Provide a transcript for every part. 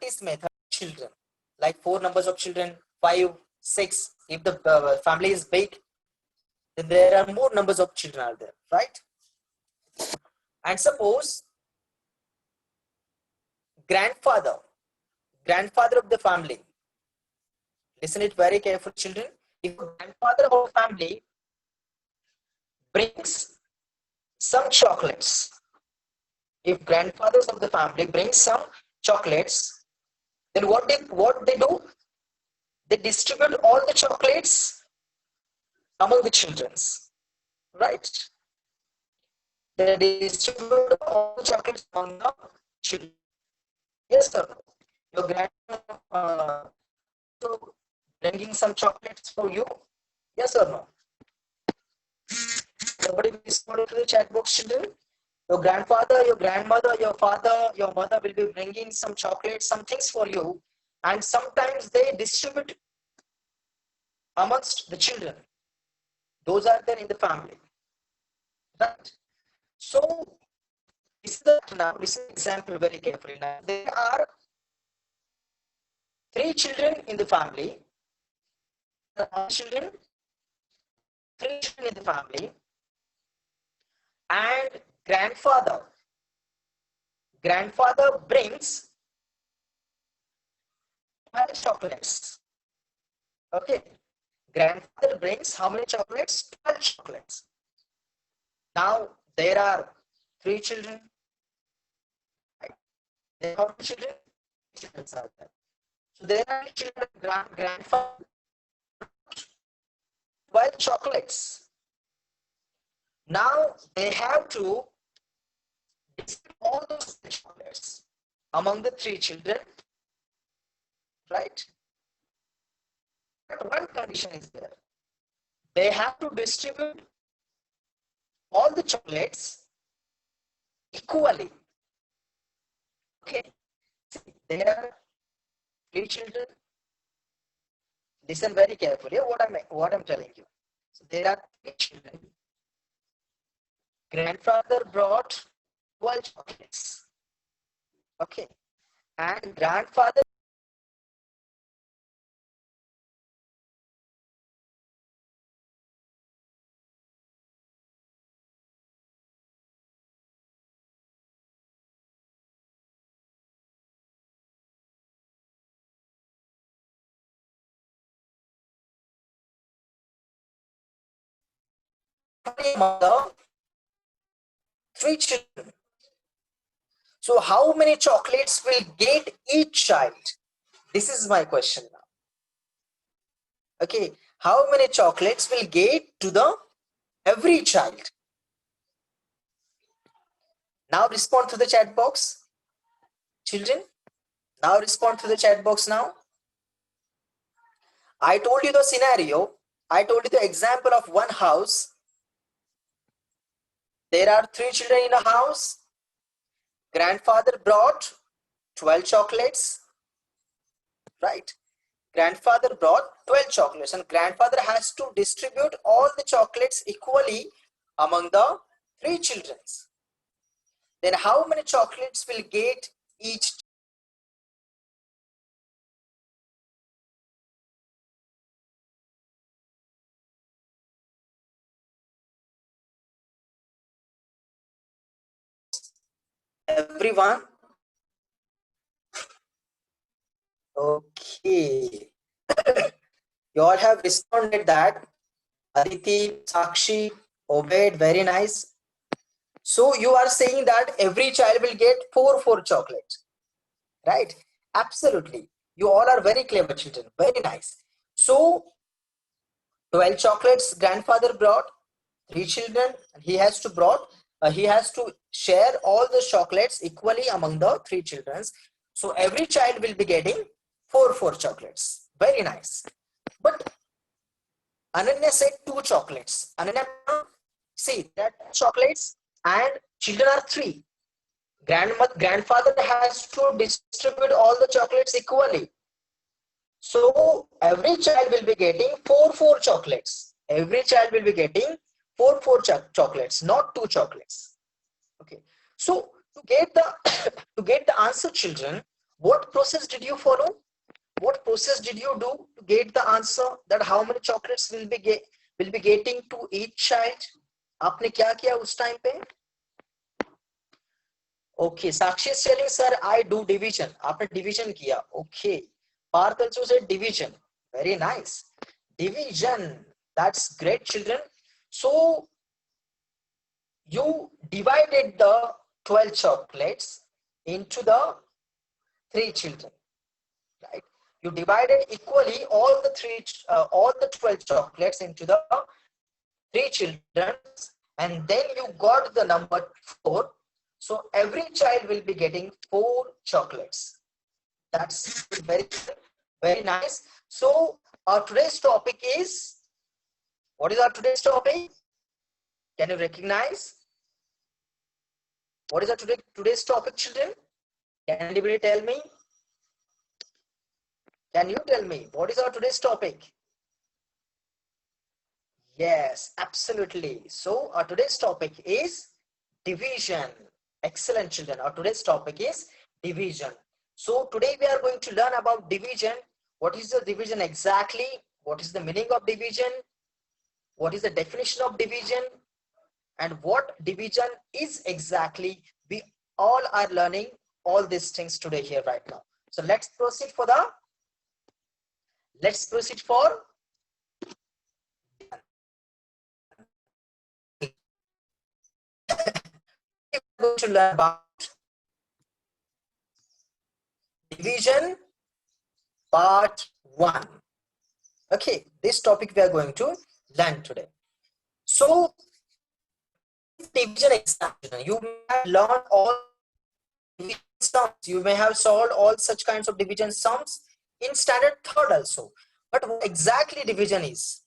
practice method children, like 4 numbers of children, 5, 6. If the family is big, then there are more numbers of children are there, right? And suppose grandfather of the family. Listen it very carefully, children. If a grandfather of the family brings some chocolates, if grandfathers of the family bring some chocolates, then what they do? They distribute all the chocolates among the children, right? They distribute all the chocolates among the children. Yes, sir. Your grandfather so bringing some chocolates for you. Yes or no? Somebody will respond to the chat box, children. Your grandfather, your grandmother, your father, your mother will be bringing some chocolates, some things for you, and sometimes they distribute amongst the children. Those are there in the family, right? So this is the now listen example very carefully. Now there are 3 children in the family. Children, 3 children in the family, and grandfather brings 12 chocolates. Okay, grandfather brings how many chocolates? 12 chocolates. Now there are 3 children. Right? There are how many children? Children are there. So there are children. Grandfather 12 chocolates. Now they have to distribute all those chocolates among the 3 children, right? But one condition is there. They have to distribute all the chocolates equally. Okay. See, there are 3 children. Listen very carefully what I'm telling you. So there are 3 children. Grandfather brought 12 chocolates. Okay. And grandfather mother 3 children. So how many chocolates will get each child? This is my question now. Okay, how many chocolates will get to the every child? Now respond to the chat box, children. Now respond to the chat box now. I told you the scenario. I told you the example of one house. There are 3 children in a house. Grandfather brought 12 chocolates, right? Grandfather brought 12 chocolates and grandfather has to distribute all the chocolates equally among the 3 children. Then how many chocolates will get each? Everyone? Okay. You all have responded that. Aditi, Sakshi, Obed, very nice. So you are saying that every child will get 4 chocolates, right? Absolutely. You all are very clever children. Very nice. So 12 chocolates grandfather brought, 3 children, and he has to share all the chocolates equally among the 3 children. So every child will be getting 4 chocolates. Very nice. But Ananya said 2 chocolates. Ananya, see that chocolates and children are 3. Grandfather has to distribute all the chocolates equally. So every child will be getting 4 chocolates. Every child will be getting 4 chocolates, not 2 chocolates. Okay. So to get the to get the answer, children, What process did you follow? What process did you do to get the answer that how many chocolates will be getting to each child? आपने क्या किया उस time पे? Okay, Sakshi is telling sir, I do division. आपने division किया. Okay. Parth also said division. Very nice. Division. That's great, children. So you divided the 12 chocolates into the 3 children, right? You divided equally all the 12 chocolates into the 3 children, and then you got the number 4. So every child will be getting 4 chocolates. That's very nice. So our today's topic is, what is our today's topic? Can you recognize? What is our today's topic, children? Can anybody tell me? Can you tell me what is our today's topic? Yes, absolutely. So our today's topic is division. Excellent, children. Our today's topic is division. So today we are going to learn about division. What is the division exactly? What is the meaning of division? What is the definition of division? And what division is exactly? We all are learning all these things today here right now. So let's proceed for we're going to learn about division part 1. Okay, this topic we are going to learn today. So division example, you may have learned all division sums, you may have solved all such kinds of division sums in standard third also. But what exactly division is?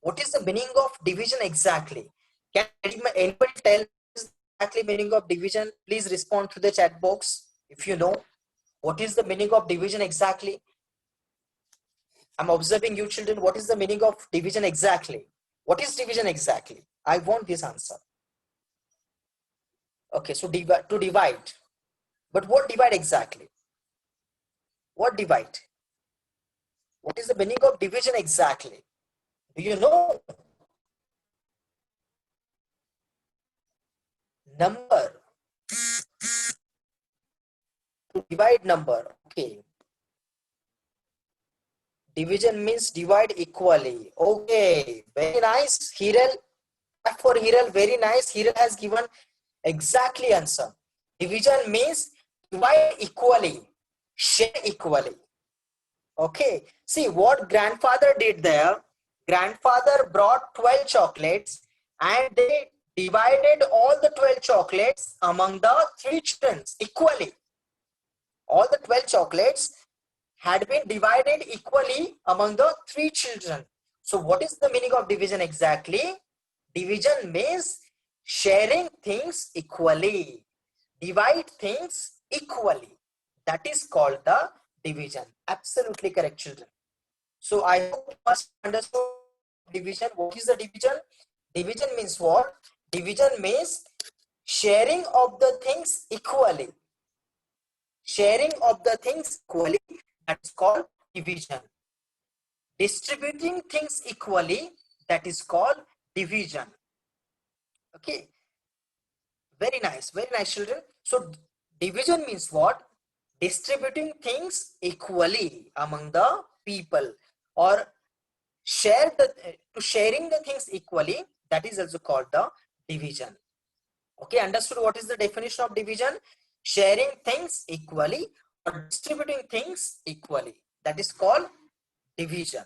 What is the meaning of division exactly? Can anybody tell exactly meaning of division? Please respond to the chat box if you know. What is the meaning of division exactly? I'm observing you children. What is the meaning of division exactly? What is division exactly? I want this answer. Okay, so to divide. But what divide exactly? What divide? What is the meaning of division exactly? Do you know? Number. To divide number. Okay. Division means divide equally. Okay. Very nice. Hiral. For Hiral, very nice. Hiral has given exactly answer. Division means divide equally. Share equally. Okay. See what grandfather did there. Grandfather brought 12 chocolates and they divided all the 12 chocolates among the 3 children equally. All the 12 chocolates had been divided equally among the 3 children. So what is the meaning of division exactly? Division means sharing things equally. Divide things equally. That is called the division. Absolutely correct, children. So I hope you must understand division. What is the division? Division means what? Division means sharing of the things equally. Sharing of the things equally, that is called division. Distributing things equally, that is called division. Okay. Very nice, children. So division means what? Distributing things equally among the people, or sharing the things equally, that is also called the division. Okay, understood what is the definition of division? Sharing things equally or distributing things equally, that is called division.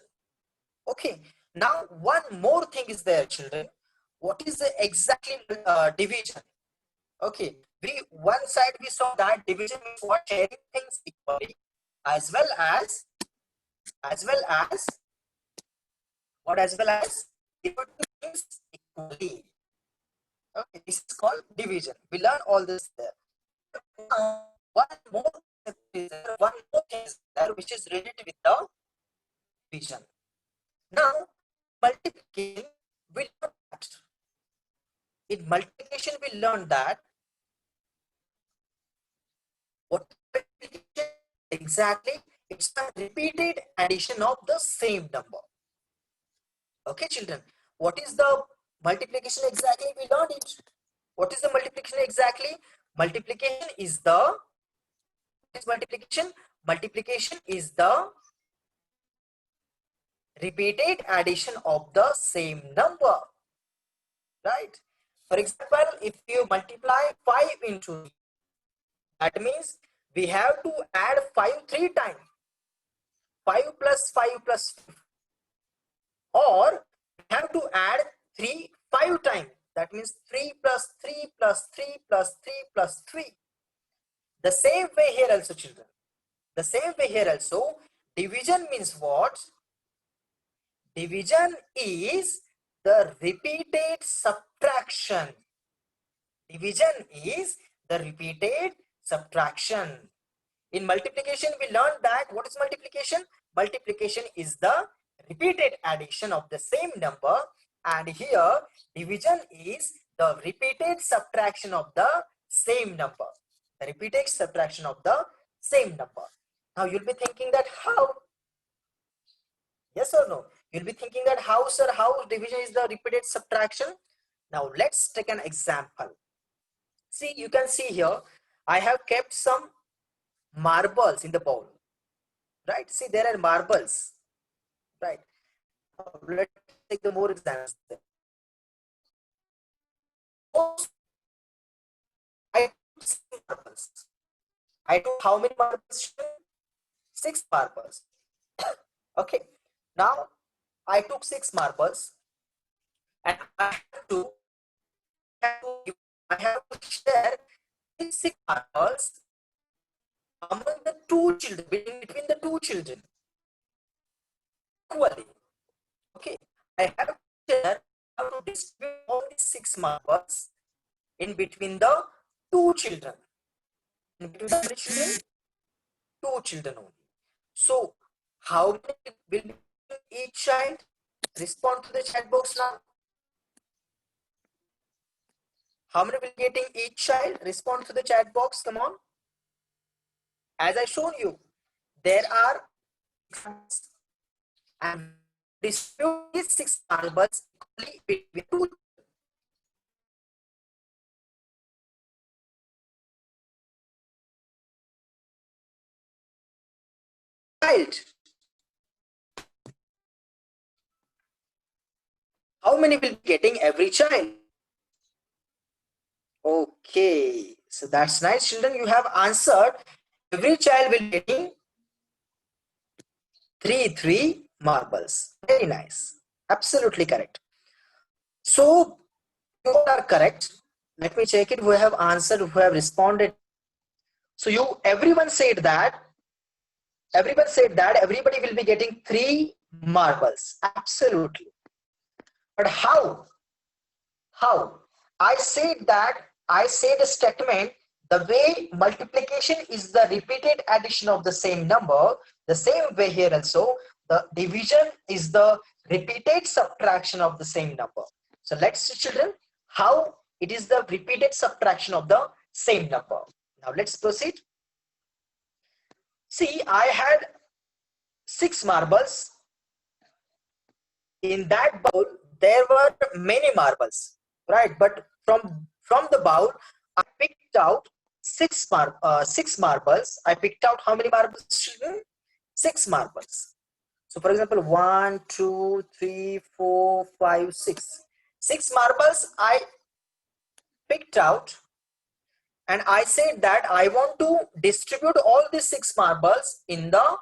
Okay, now one more thing is there, children. What is the exactly division? Okay, one side we saw that division means what? Sharing things equally, as well as dividing things equally. Okay, this is called division. We learn all this there. Now, one more thing is there which is related with the division. Now, multiplication, we learn that. In multiplication, we learn that what multiplication Exactly, it's a repeated addition of the same number. Okay, children, what is the multiplication exactly? We learned it. What is the multiplication exactly? Multiplication is the multiplication is the repeated addition of the same number, right? For example, if you multiply 5 into 3, that means we have to add 5 3 times. 5 plus 5 plus 5. Or we have to add 3 5 times. That means 3 plus 3 plus 3 plus 3 plus 3. The same way here also, children. The same way here also, division means what? Division is the repeated subtraction. Division is the repeated subtraction. In multiplication, we learned that what is multiplication? Multiplication is the repeated addition of the same number, and here division is the repeated subtraction of the same number. The repeated subtraction of the same number. Now you'll be thinking that how? Yes or no? You'll be thinking that how, sir, how division is the repeated subtraction? Now let's take an example. See, you can see here, I have kept some marbles in the bowl, right? See, there are marbles, right? Now, let's take the more examples. I took 6 marbles. I took how many marbles? 6 marbles. Okay. Now I took 6 marbles, and I have to share these 6 marbles among the 2 children, between the 2 children equally. Okay, I have to share how to distribute all these 6 marbles in between the 2 children. In between how many children? 2 children only. So, how many will be each child? Respond to the chat box now. How many will be getting each child? Respond to the chat box. Come on. As I shown you, there are and distribute these 6 marbles equally between 2. Child. How many will be getting every child? Okay, so that's nice, children. You have answered. Every child will be getting 3 marbles. Very nice. Absolutely correct. So you are correct. Let me check it. Who have answered? Who have responded? So everyone said that. Everybody will be getting 3 marbles. Absolutely. But how? How? I said a statement, the way multiplication is the repeated addition of the same number, the same way here also, the division is the repeated subtraction of the same number. So let's see, children, how it is the repeated subtraction of the same number. Now let's proceed. See, I had 6 marbles. In that bowl, there were many marbles, right? But from the bowl, I picked out 6 marbles. I picked out how many marbles, children? 6 marbles. So, for example, 1, 2, 3, 4, 5, 6. 6 marbles I picked out, and I said that I want to distribute all these 6 marbles in the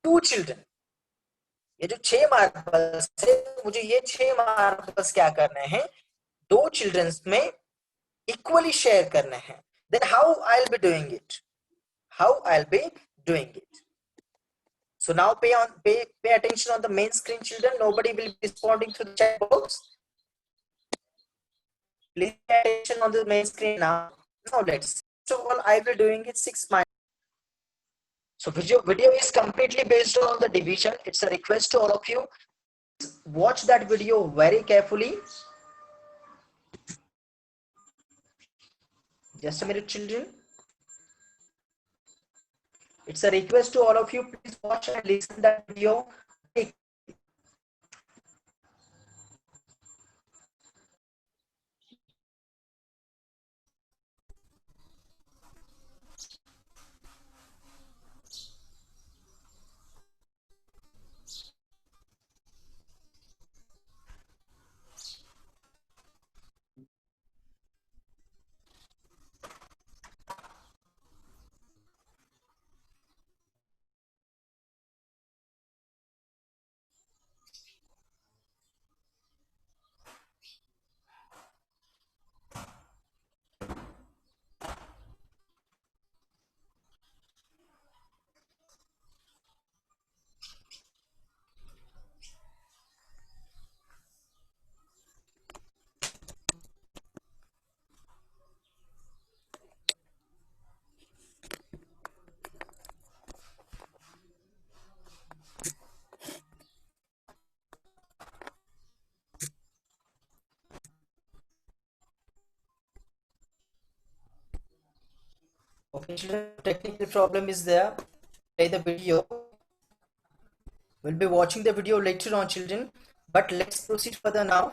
2 children. ये जो 6 marbles है, मुझे ये 6 marbles क्या करने हैं? 2 children's में equally share करने हैं. Then how I'll be doing it? How I'll be doing it? So now pay attention on the main screen, children. Nobody will be responding to the chat box. Please pay attention on the main screen now. Now let's. So all I will be doing it 6 minus. So video is completely based on the division. It's a request to all of you. Watch that video very carefully. Just a minute, children. It's a request to all of you, please watch and listen that video. Okay, children, technical problem is there. Play the video. We'll be watching the video later on, children. But let's proceed further now.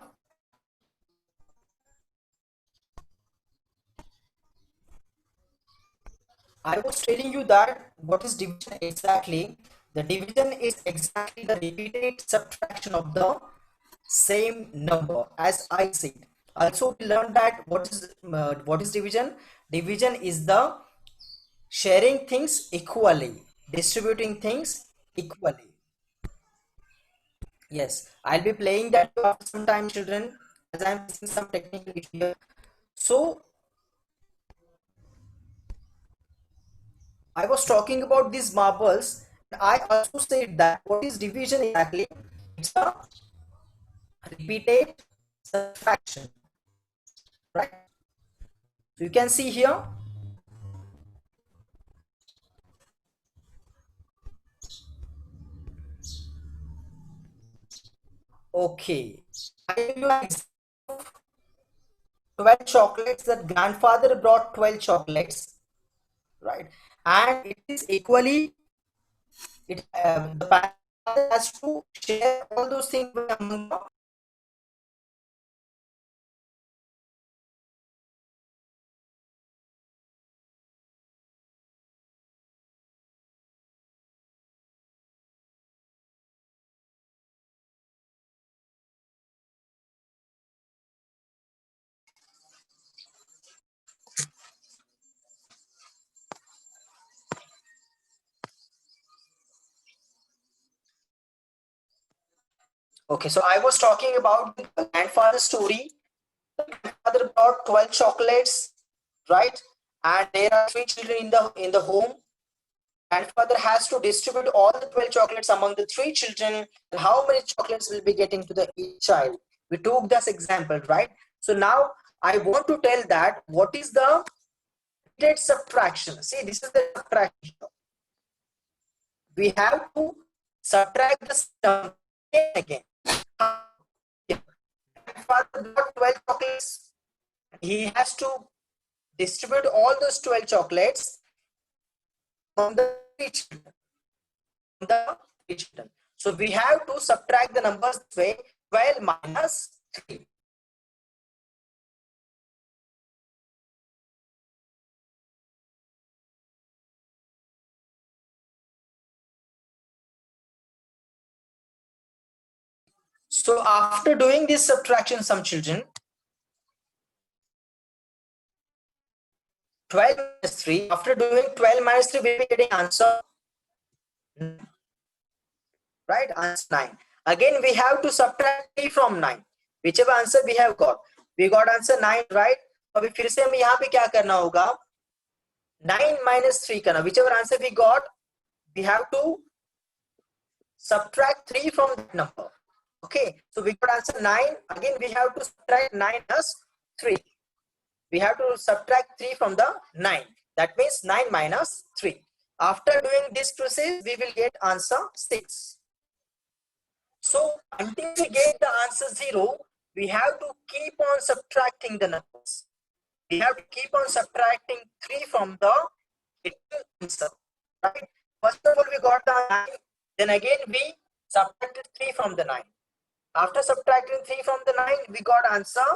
I was telling you that what is division exactly? The division is exactly the repeated subtraction of the same number, as I said. Also, we learned that what is division? Division is the sharing things equally, distributing things equally. Yes, I'll be playing that after some time, children, as I'm facing some technical issue here. So I was talking about these marbles. I also said that what is division exactly? It's a repeated subtraction, right? So you can see here. Okay, I give you an example of 12 chocolates. That grandfather brought 12 chocolates, right? And it is equally, the parent has to share all those things among the. Okay, so I was talking about the grandfather story. The grandfather brought 12 chocolates, right? And there are three children in the home. Grandfather has to distribute all the 12 chocolates among the three children. How many chocolates will be getting to the each child? We took this example, right? So now I want to tell that what is the repeated subtraction. See, this is the subtraction. We have to subtract the sum again. Grandfather got 12 chocolates. He has to distribute all those 12 chocolates on the three children. So we have to subtract the numbers this way. 12 minus 3. So after doing this subtraction, some children, 12 minus 3, after doing 12 minus 3, we'll be getting answer, right? Answer 9. Again, we have to subtract 3 from 9. Whichever answer we have got. We got answer 9, right? अभी फिर से हमें यहाँ पे क्या करना होगा? 9 minus 3 करना. Whichever answer we got, we have to subtract 3 from that number. Okay, so we got answer 9. Again, we have to subtract 9 plus 3. We have to subtract 3 from the 9. That means 9 minus 3. After doing this process, we will get answer 6. So until we get the answer 0, we have to keep on subtracting the numbers. We have to keep on subtracting 3 from the answer, right? First of all, we got the 9. Then again, we subtracted 3 from the 9. After subtracting 3 from the 9, we got answer